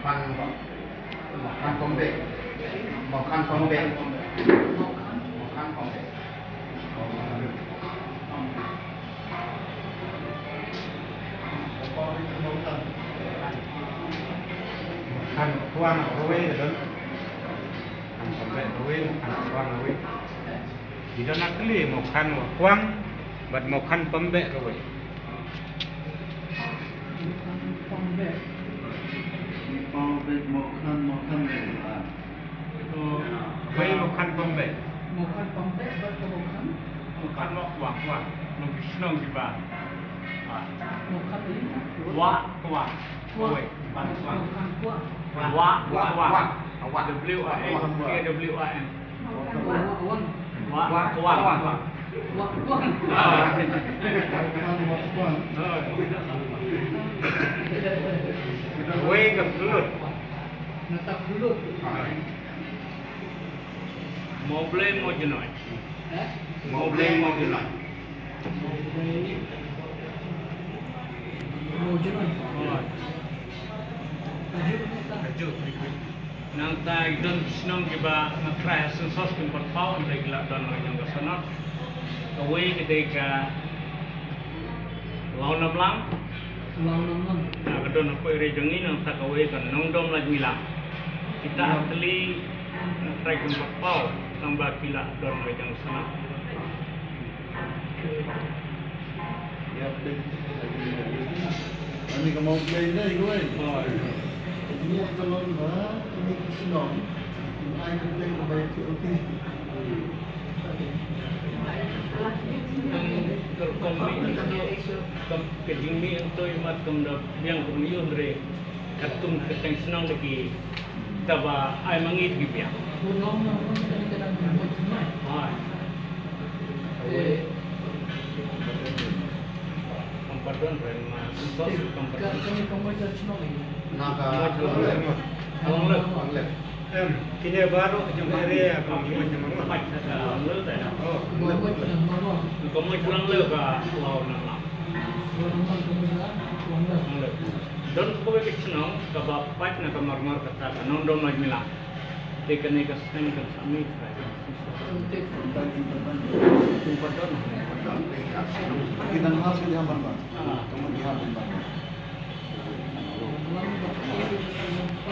Makan pembek. Makan pembek. Makan pembek. Makan tuang rowe dan makan pembek rowe, makan tuang rowe. Tidak nak beli makan tuang, buat makan pembek rowe. Rowe makan pembek. Makan pembek atau makan? Makan wak lebih senang juga. Makan ini? Wak, rowe. Makan kuah. Wak. Wak. WAN. Wak. Wak. Rowe ke sulut. Natap dulu. Mau beli mau jenoi. Mau beli mau jual. Mau jalan. Kaju. Nang ta idon senang juga ngekrah sensos tempat pau untuk gila don yang kesana. Away ketika lawan lang. Ulang. Nah, kedon aku rejengin nang tak away kan nongdom lagi milang. Kita asli try tempat pau tambah gila don yang sana. Ya, ini kamu play ni, gue. Ini kalau ini senang. Ai kan play kebaik tu. Kejing mi untuk imat kemda yang kemiyuh dari katung keteng senang lagi. Taba ay mangit gibya. Ulang kadang-kadang mau jalan. Ay. Kampadon ren ma sensos kampadon. Kami kamu jadi senang lagi. Naka. Awang le. Kini baru jumare aku gimana Mai sa le ta na. Oh, Bawa yang bawa. Kamu pulang le ka lawan na. Ulang kemudian Le. Don ko be senang ka ba pat na kamar kata ka non dom lagi milang. Tekane ka sen ka sami ka. untuk Kampadon. Kita harus dihambar, Pak. Ah. Kamu dihambar, Pak. ulang